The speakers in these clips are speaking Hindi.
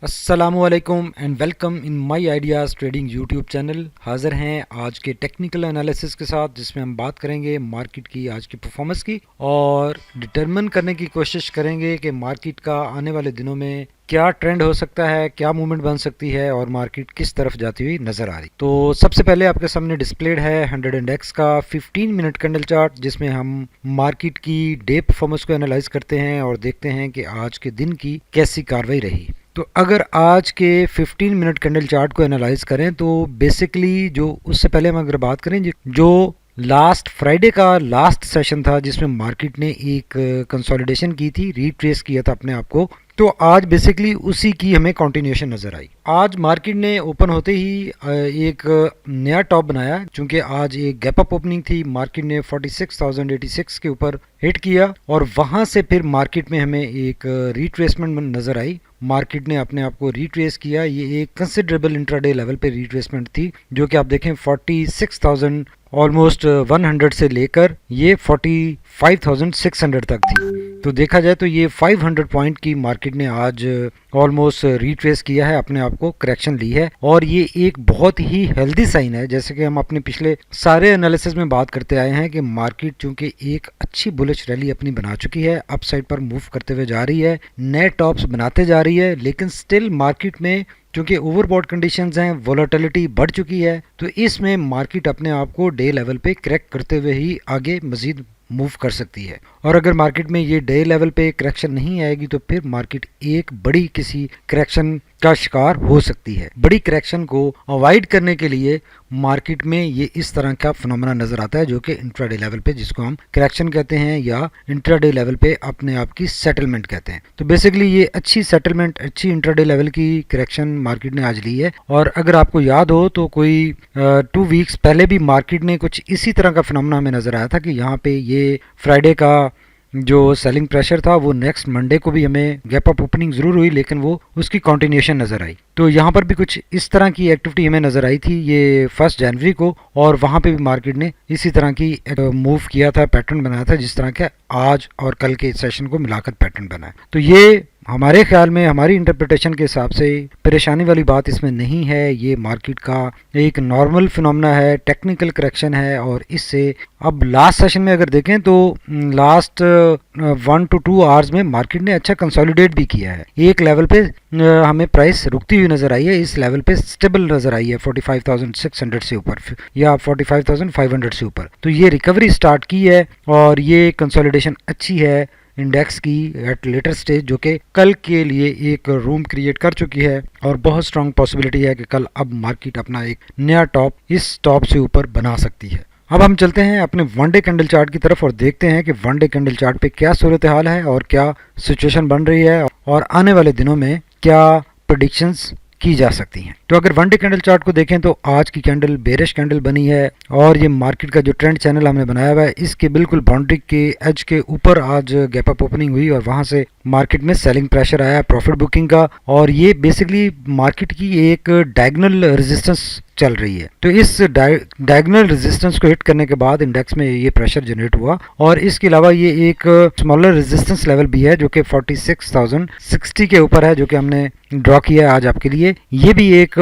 अस्सलामुअलैकुम and welcome in my ideas trading YouTube channel. हाज़िर हैं आज के टेक्निकल एनालिसिस के साथ, जिसमें हम बात करेंगे मार्केट की आज की परफॉर्मेंस की और डिटरमिन करने की कोशिश करेंगे कि मार्केट का आने वाले दिनों में क्या ट्रेंड हो सकता है, क्या मूवमेंट बन सकती है और मार्केट किस तरफ जाती हुई नजर आ रही। तो सबसे पहले आपके सामने डिस्प्लेड है 100 इंडेक्स का 15 मिनट कैंडल चार्ट, जिसमें हम मार्केट की डे परफॉर्मेंस को एनालाइज करते हैं और देखते हैं कि आज के दिन की कैसी कार्रवाई रही। तो अगर आज के 15 मिनट कैंडल चार्ट को एनालाइज करें तो बेसिकली जो उससे पहले हम अगर बात करें जो लास्ट फ्राइडे का लास्ट सेशन था, जिसमें मार्केट ने एक कंसोलिडेशन की थी, रीट्रेस किया था अपने आप को, तो आज बेसिकली उसी की हमें कंटिन्यूएशन नजर आई। आज मार्केट ने ओपन होते ही एक नया टॉप बनाया, क्योंकि आज एक गैप अप ओपनिंग थी। मार्केट ने 46,086 के ऊपर हिट किया और वहां से फिर मार्केट में हमें एक रिट्रेसमेंट नजर आई। मार्केट ने अपने आप को रिट्रेस किया। ये एक कंसिडरेबल इंट्राडे लेवल पे रिट्रेसमेंट थी, जो कि आप देखें 46,000 ऑलमोस्ट 100 से लेकर ये 45,600 तक थी। तो देखा जाए तो ये 500 पॉइंट की मार्केट ने आज ऑलमोस्ट रिट्रेस किया है, अपने आप को करेक्शन ली है और ये एक बहुत ही हेल्दी साइन है। जैसे कि हम अपने पिछले सारे एनालिसिस में बात करते आए हैं कि मार्केट चूंकि एक अच्छी बुलिश रैली अपनी बना चुकी है, अपसाइड पर मूव करते हुए जा रही है, नए टॉप्स बनाते जा रही है, लेकिन स्टिल मार्केट में क्योंकि ओवरबॉट कंडीशंस हैं, वोलेटिलिटी बढ़ चुकी है, तो इसमें मार्केट अपने आप को डे लेवल पे क्रैक करते हुए ही आगे मजीद मूव कर सकती है। और अगर मार्केट में ये डे लेवल पे करेक्शन नहीं आएगी तो फिर मार्केट एक बड़ी किसी करेक्शन का शिकार हो सकती है। बड़ी करेक्शन को अवॉइड करने के लिए मार्केट में ये इस तरह का फिनोमेना नजर आता है, जो कि इंट्राडे लेवल पे जिसको हम करेक्शन कहते हैं या इंट्राडे लेवल पे अपने आप की सेटलमेंट कहते हैं। तो बेसिकली ये अच्छी सेटलमेंट, अच्छी इंट्राडे लेवल की करेक्शन मार्केट ने आज ली है। और अगर आपको याद हो तो कोई 2 वीक्स पहले भी मार्केट ने कुछ इसी तरह का फिनोमेना हमें नजर आया था कि यहाँ पे ये फ्राइडे का जो सेलिंग प्रेशर था वो नेक्स्ट मंडे को भी हमें गैप अप ओपनिंग जरूर हुई, लेकिन वो उसकी कंटिन्यूएशन नजर आई। तो यहाँ पर भी कुछ इस तरह की एक्टिविटी हमें नजर आई थी ये 1 जनवरी को, और वहां पे भी मार्केट ने इसी तरह की मूव किया था, पैटर्न बनाया था, जिस तरह का आज और कल के सेशन को मिलाकर पैटर्न बना है। तो ये हमारे ख्याल में, हमारी इंटरप्रिटेशन के हिसाब से परेशानी वाली बात इसमें नहीं है। ये मार्केट का एक नॉर्मल फिनोमेना है, टेक्निकल करेक्शन है। और इससे अब लास्ट सेशन में अगर देखें तो लास्ट 1 to 2 आवर्स में मार्केट ने अच्छा कंसोलिडेट भी किया है। एक लेवल पे हमें प्राइस रुकती हुई नजर आई है, इस लेवल पे स्टेबल नजर आई है 45,600 से ऊपर या 45,500 से ऊपर। तो ये रिकवरी स्टार्ट की है और ये कंसोलिडेशन अच्छी है इंडेक्स की एट लेटर स्टेज, जो कि कल के लिए एक रूम क्रिएट कर चुकी है और बहुत स्ट्रांग पॉसिबिलिटी है कि कल अब मार्केट अपना एक नया टॉप इस टॉप से ऊपर बना सकती है। अब हम चलते हैं अपने वन डे कैंडल चार्ट की तरफ और देखते हैं कि वन डे कैंडल चार्ट पे क्या सूरत हाल है और क्या सिचुएशन बन रही है और आने वाले दिनों में क्या प्रेडिक्शंस की जा सकती हैं। तो अगर वन डे कैंडल चार्ट को देखें तो आज की कैंडल बेरिश कैंडल बनी है और ये मार्केट का जो ट्रेंड चैनल हमने बनाया हुआ है इसके बिल्कुल बाउंड्री के एज के ऊपर आज गैप अप ओपनिंग हुई और वहां से मार्केट में सेलिंग प्रेशर आया प्रॉफिट बुकिंग का, और ये बेसिकली मार्केट की एक डायगोनल रेजिस्टेंस चल रही है। तो इस डायगोनल रेजिस्टेंस को हिट करने के बाद इंडेक्स में ये प्रेशर जनरेट हुआ और इसके अलावा ये एक स्मॉलर रेजिस्टेंस लेवल भी है जो कि 46,060 के ऊपर है, जो कि हमने ड्रॉ किया है आज आपके लिए। ये भी एक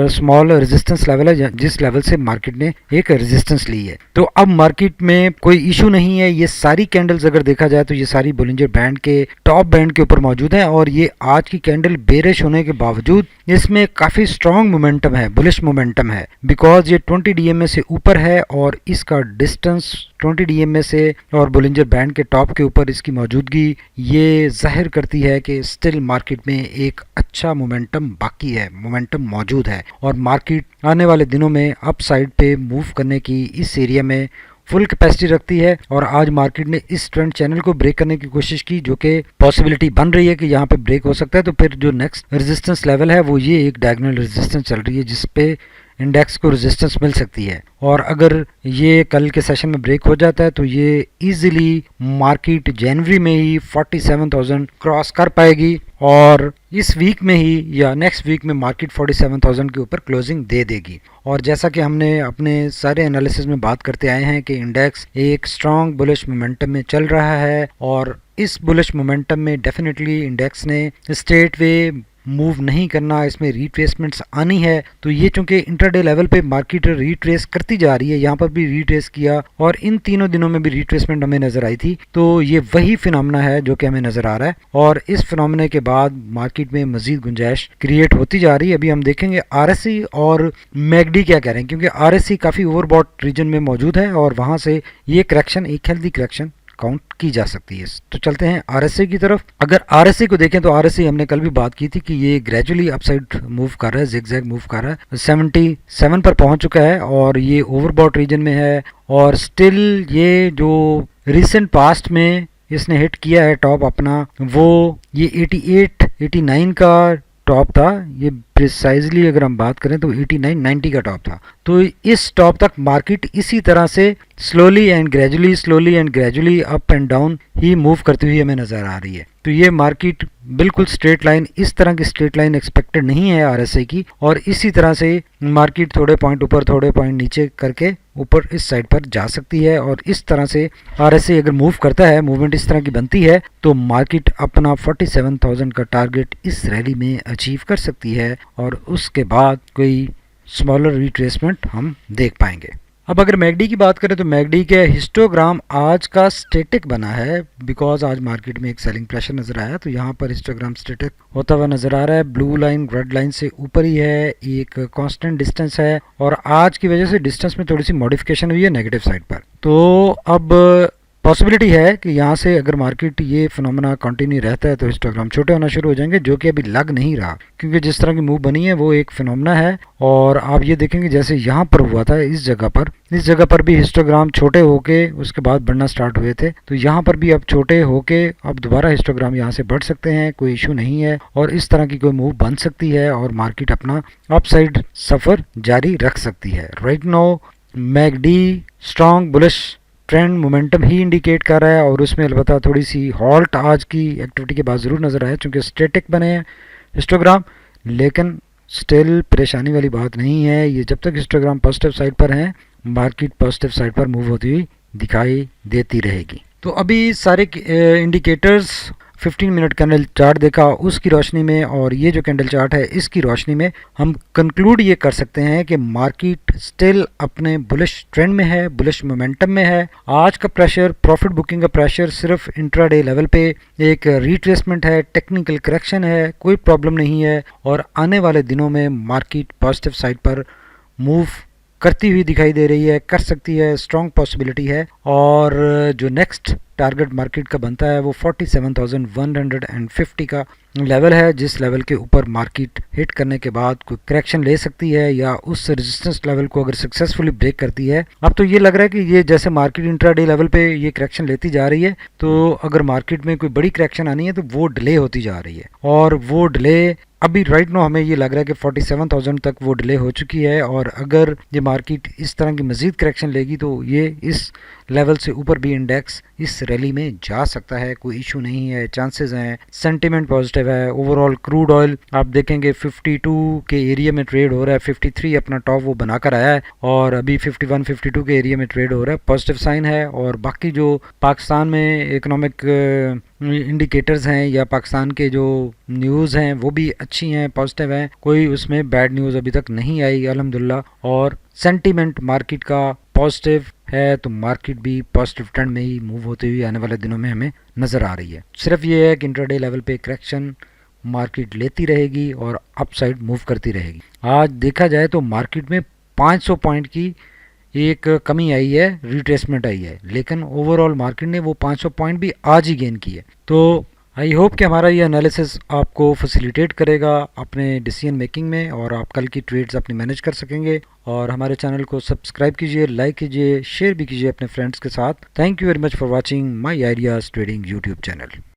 स्मॉल रेजिस्टेंस लेवल है जिस लेवल से मार्केट ने एक रेजिस्टेंस ली है। तो अब मार्केट में कोई इशू नहीं है। ये सारी कैंडल्स अगर देखा जाए तो ये सारी बोलिंजर बैंड के टॉप बैंड के ऊपर मौजूद है और ये आज की कैंडल बेरिश होने के बावजूद इसमें काफी स्ट्रॉन्ग मोमेंटम है, बुलिश मोमेंटम है, बिकॉज ये 20 डीएमए से ऊपर है और इसका डिस्टेंस 20 डीएमए से और बोलिंजर बैंड के टॉप के ऊपर इसकी मौजूदगी ये जाहिर करती है कि स्टिल मार्केट में एक अच्छा मोमेंटम बाकी है, मोमेंटम मौजूद है और मार्केट आने वाले दिनों में अप साइड पे मूव करने की इस एरिया में फुल कैपेसिटी रखती है। और आज मार्केट ने इस ट्रेंड चैनल को ब्रेक करने की कोशिश की, जो कि पॉसिबिलिटी बन रही है कि यहाँ पे ब्रेक हो सकता है। तो फिर जो नेक्स्ट रेजिस्टेंस लेवल है वो ये एक डायगोनल रेजिस्टेंस चल रही है जिसपे इंडेक्स को रेजिस्टेंस मिल सकती है। और अगर ये कल के सेशन में ब्रेक हो जाता है तो ये इजीली मार्केट जनवरी में ही 47,000 क्रॉस कर पाएगी और इस वीक में ही या नेक्स्ट वीक में मार्केट 47,000 के ऊपर क्लोजिंग दे देगी। और जैसा कि हमने अपने सारे एनालिसिस में बात करते आए हैं कि इंडेक्स एक स्ट्रॉन्ग बुलिश मोमेंटम में चल रहा है और इस बुलिश मोमेंटम में डेफिनेटली इंडेक्स ने स्ट्रेट वे मूव नहीं करना, इसमें रिट्रेसमेंट्स आनी है। तो ये चूंकि इंट्राडे लेवल पे मार्केट रिट्रेस करती जा रही है, यहाँ पर भी रिट्रेस किया और इन तीनों दिनों में भी रिट्रेसमेंट हमें नजर आई थी। तो ये वही फिनोमेना है जो कि हमें नजर आ रहा है और इस फिनोमेना के बाद मार्केट में मजीद गुंजाइश क्रिएट होती जा रही है। अभी हम देखेंगे आरएससी और मैकडी क्या कह रहे हैं, क्योंकि आरएससी काफी ओवरबॉट रीजन में मौजूद है और वहां से ये करेक्शन एक हेल्दी करेक्शन काउंट की जा सकती है। तो चलते हैं आरएससी की तरफ। अगर आरएससी को देखें तो आरएससी हमने कल भी बात की थी कि ये ग्रेजुअली अपसाइड मूव कर रहा है, जिगजैग मूव कर रहा है, 77 पर पहुंच चुका है और ये ओवरबॉट रीजन में है और स्टिल ये जो रिसेंट पास्ट में इसने हिट किया है टॉप अपना, वो ये 88 89 का टॉप था। ये प्रिसाइजली अगर हम बात करें तो 89 90 का टॉप था। तो इस टॉप तक मार्केट इसी तरह से slowly and gradually up and down he move करती हुई हमें नजर आ रही है। तो ये मार्केट बिल्कुल स्ट्रेट लाइन, इस तरह की स्ट्रेट लाइन एक्सपेक्टेड नहीं है आरएसआई की और इसी तरह से मार्केट थोड़े पॉइंट ऊपर थोड़े पॉइंट नीचे करके ऊपर इस साइड पर जा सकती है और इस तरह से आरएसआई अगर मूव करता है, मूवमेंट इस तरह की बनती है तो मार्केट अपना 47,000 का टारगेट इस रैली में अचीव कर सकती है और उसके बाद कोई स्मॉलर रिट्रेसमेंट हम देख पाएंगे। अब अगर मैकडी की बात करें तो मैकडी के हिस्टोग्राम आज का स्टैटिक बना है, बिकॉज आज मार्केट में एक सेलिंग प्रेशर नजर आया। तो यहाँ पर हिस्टोग्राम स्टैटिक होता हुआ नजर आ रहा है। ब्लू लाइन रेड लाइन से ऊपर ही है, एक कांस्टेंट डिस्टेंस है और आज की वजह से डिस्टेंस में थोड़ी सी मॉडिफिकेशन हुई है नेगेटिव साइड पर। तो अब पॉसिबिलिटी है कि यहाँ से अगर मार्केट ये फिनोमेना कंटिन्यू रहता है तो हिस्टोग्राम छोटे होना शुरू हो जाएंगे, जो कि अभी लग नहीं रहा क्योंकि जिस तरह की मूव बनी है वो एक फिनोमेना है। और आप ये देखेंगे जैसे यहाँ पर हुआ था, इस जगह पर भी हिस्टोग्राम छोटे होके उसके बाद बढ़ना स्टार्ट हुए थे। तो यहाँ पर भी अब छोटे होके अब दोबारा हिस्टोग्राम यहाँ से बढ़ सकते हैं, कोई इशू नहीं है और इस तरह की कोई मूव बन सकती है और मार्केट अपना अपसाइड सफर जारी रख सकती है। Right now MACD strong bullish trend momentum ही इंडिकेट कर रहा है और उसमें अलबत्ता थोड़ी सी हॉल्ट आज की एक्टिविटी के बाद ज़रूर नज़र आया चूँकि स्टैटिक बने हैं हिस्टोग्राम, लेकिन स्टिल परेशानी वाली बात नहीं है। ये जब तक हिस्टोग्राम पॉजिटिव साइड पर हैं मार्केट पॉजिटिव साइड पर मूव होती हुई दिखाई देती रहेगी। तो अभी सारे इंडिकेटर्स 15 मिनट कैंडल चार्ट देखा, उसकी रोशनी में और ये जो कैंडल चार्ट है इसकी रोशनी में हम कंक्लूड ये कर सकते हैं कि मार्केट स्टिल अपने बुलिश ट्रेंड में है, बुलिश मोमेंटम में है। आज का प्रेशर, प्रॉफिट बुकिंग का प्रेशर सिर्फ इंट्राडे लेवल पे एक रिट्रेसमेंट है, टेक्निकल करेक्शन है, कोई प्रॉब्लम नहीं है और आने वाले दिनों में मार्केट पॉजिटिव साइड पर मूव करती हुई दिखाई दे रही है, कर सकती है, स्ट्रॉन्ग पॉसिबिलिटी है। और जो नेक्स्ट टारगेट मार्केट का बनता है वो 47,150 का लेवल है, जिस लेवल के ऊपर मार्केट हिट करने के बाद कोई करेक्शन ले सकती है या उस रेजिस्टेंस लेवल को अगर सक्सेसफुली ब्रेक करती है। अब तो ये लग रहा है कि ये जैसे मार्केट इंट्राडे लेवल पे ये करेक्शन लेती जा रही है, तो अगर मार्केट में कोई बड़ी करेक्शन आनी है तो वो डिले होती जा रही है और वो डिले अभी राइट नो हमें ये लग रहा है कि 47,000 तक वो डिले हो चुकी है और अगर ये मार्केट इस तरह की मजीद करेक्शन लेगी तो ये इस लेवल से ऊपर भी इंडेक्स इस रैली में जा सकता है, कोई इशू नहीं है, चांसेस हैं, सेंटिमेंट पॉजिटिव है। ओवरऑल क्रूड ऑयल आप देखेंगे 52 के एरिया में ट्रेड हो रहा है, 53 अपना टॉप वो बनाकर आया है और अभी 51 52 के एरिया में ट्रेड हो रहा है, पॉजिटिव साइन है। और बाकी जो पाकिस्तान में इकोनॉमिक इंडिकेटर्स हैं या पाकिस्तान के जो न्यूज़ हैं वो भी अच्छी हैं, पॉजिटिव हैं, कोई उसमें बैड न्यूज़ अभी तक नहीं आई अल्हम्दुलिल्लाह। और सेंटीमेंट मार्केट का पॉजिटिव है तो मार्केट भी पॉजिटिव ट्रेंड में ही मूव होती हुई आने वाले दिनों में हमें नज़र आ रही है। सिर्फ ये है कि इंट्राडे लेवल पे करेक्शन मार्केट लेती रहेगी और अपसाइड मूव करती रहेगी। आज देखा जाए तो मार्केट में 500 पॉइंट की एक कमी आई है, रिट्रेसमेंट आई है, लेकिन ओवरऑल मार्केट ने वो 500 पॉइंट भी आज ही गेन किए। तो आई होप कि हमारा ये एनालिसिस आपको फैसिलिटेट करेगा अपने डिसीजन मेकिंग में और आप कल की ट्रेड्स अपनी मैनेज कर सकेंगे। और हमारे चैनल को सब्सक्राइब कीजिए, लाइक कीजिए, शेयर भी कीजिए अपने फ्रेंड्स के साथ। Thank you very much for watching my ideas trading YouTube channel.